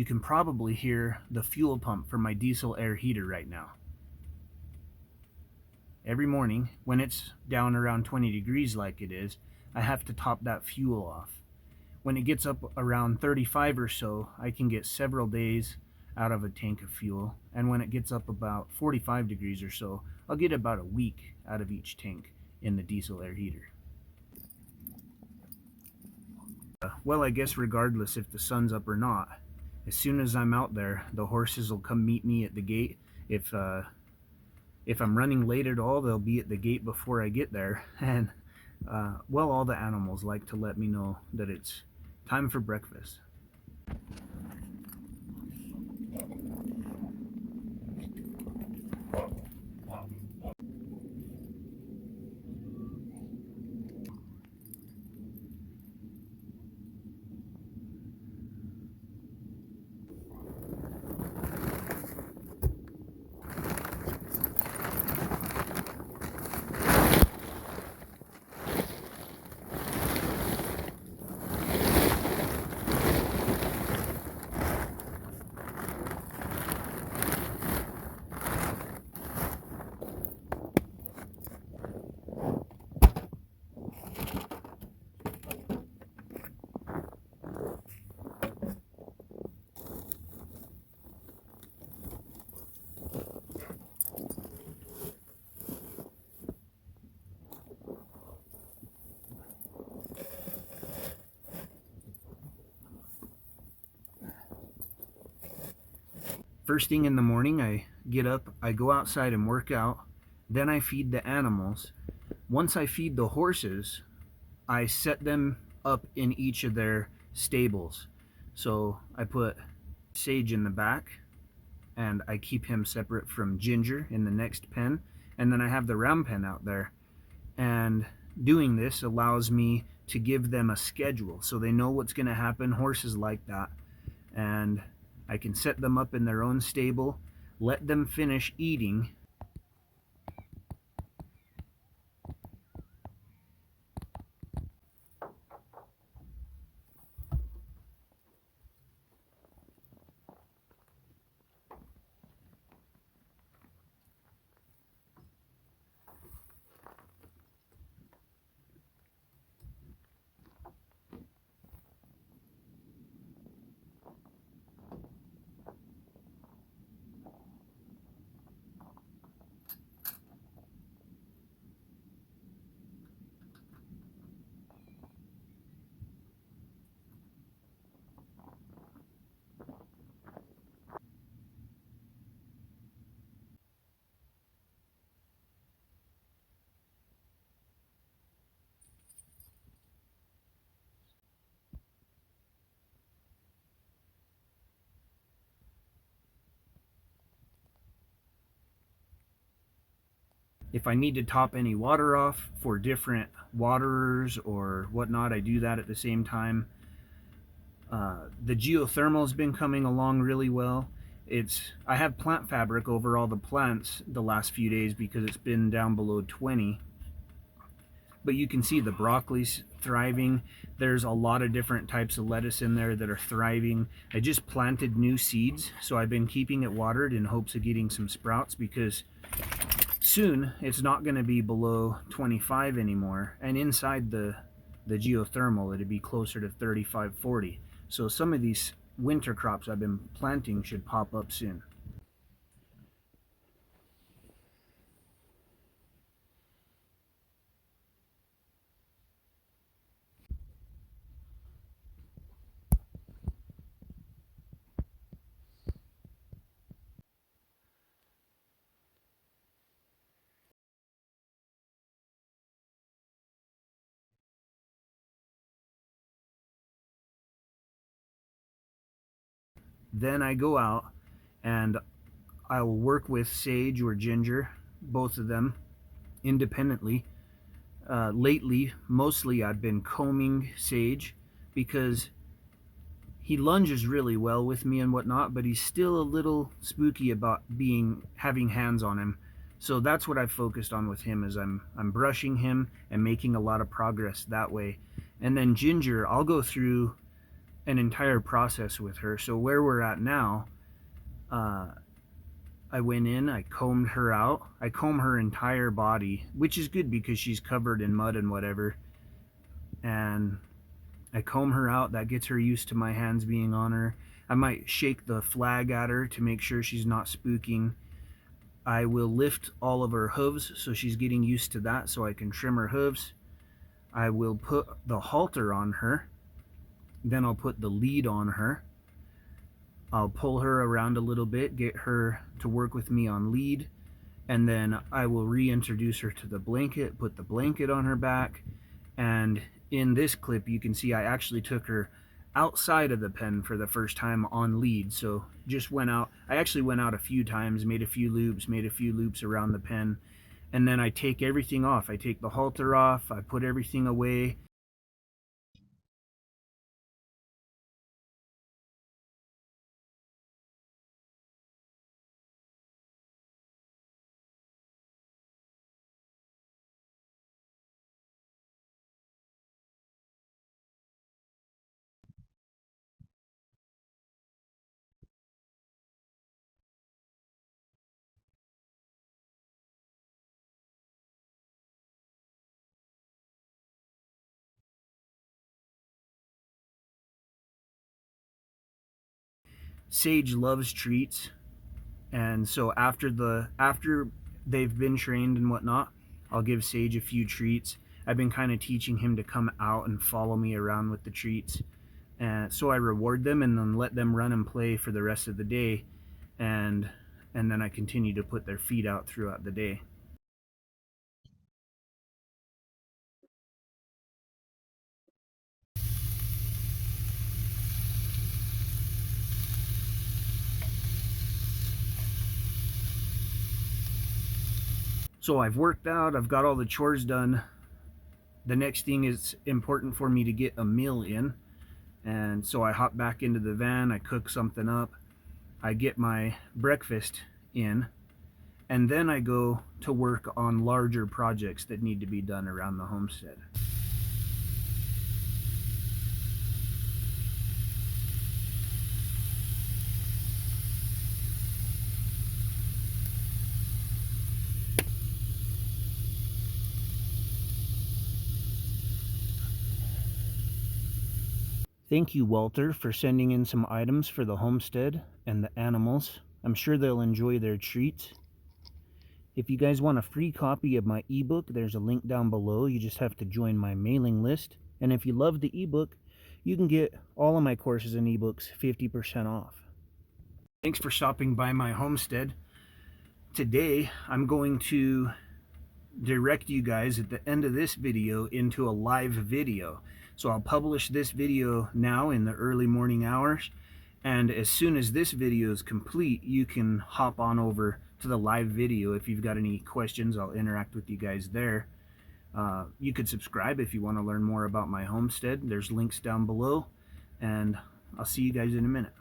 you can probably hear the fuel pump for my diesel air heater right now. Every morning, when it's down around 20 degrees like it is, I have to top that fuel off. When it gets up around 35 or so, I can get several days out of a tank of fuel. And when it gets up about 45 degrees or so, I'll get about a week out of each tank in the diesel air heater. Well, I guess regardless if the sun's up or not, as soon as I'm out there, the horses will come meet me at the gate. If I'm running late at all, they'll be at the gate before I get there. And well, all the animals like to let me know that it's time for breakfast. First thing in the morning, I get up, I go outside and work out, then I feed the animals. Once I feed the horses, I set them up in each of their stables. So I put Sage in the back, and I keep him separate from Ginger in the next pen, and then I have the round pen out there. And doing this allows me to give them a schedule so they know what's going to happen. Horses like that. And I can set them up in their own stable, let them finish eating. If I need to top any water off for different waterers or whatnot, I do that at the same time. The geothermal has been coming along really well. I have plant fabric over all the plants the last few days because it's been down below 20. But you can see the broccoli's thriving. There's a lot of different types of lettuce in there that are thriving. I just planted new seeds, so I've been keeping it watered in hopes of getting some sprouts, because soon it's not going to be below 25 anymore, and inside the geothermal it'd be closer to 35, 40. So some of these winter crops I've been planting should pop up soon. Then I go out and I will work with Sage or Ginger, both of them, independently. Lately, mostly I've been combing Sage because he lunges really well with me and whatnot, but he's still a little spooky about having hands on him. So that's what I've focused on with him, is I'm brushing him and making a lot of progress that way. And then Ginger, I'll go through an entire process with her. So where we're at now, uh, I went in, I combed her out. I comb her entire body, which is good because she's covered in mud and whatever. And I comb her out. That gets her used to my hands being on her. I might shake the flag at her to make sure she's not spooking. I will lift all of her hooves so she's getting used to that so I can trim her hooves. I will put the halter on her. Then I'll put the lead on her. I'll pull her around a little bit, get her to work with me on lead, and then I will reintroduce her to the blanket, put the blanket on her back. And in this clip you can see I actually took her outside of the pen for the first time on lead. So just went out. I actually went out a few times, made a few loops around the pen, and then I take everything off. I take the halter off, I put everything away. Sage loves treats, and so after they've been trained and whatnot, I'll give Sage a few treats. I've been kind of teaching him to come out and follow me around with the treats, and so I reward them and then let them run and play for the rest of the day, and then I continue to put their feet out throughout the day. So I've worked out, I've got all the chores done. The next thing is important for me to get a meal in, and so I hop back into the van, I cook something up, I get my breakfast in, and then I go to work on larger projects that need to be done around the homestead. Thank you, Walter, for sending in some items for the homestead and the animals. I'm sure they'll enjoy their treats. If you guys want a free copy of my ebook, there's a link down below. You just have to join my mailing list. And if you love the ebook, you can get all of my courses and ebooks 50% off. Thanks for stopping by my homestead. Today, I'm going to direct you guys at the end of this video into a live video. So I'll publish this video now in the early morning hours, and as soon as this video is complete, you can hop on over to the live video. If you've got any questions, I'll interact with you guys there. You could subscribe if you want to learn more about my homestead. There's links down below, and I'll see you guys in a minute.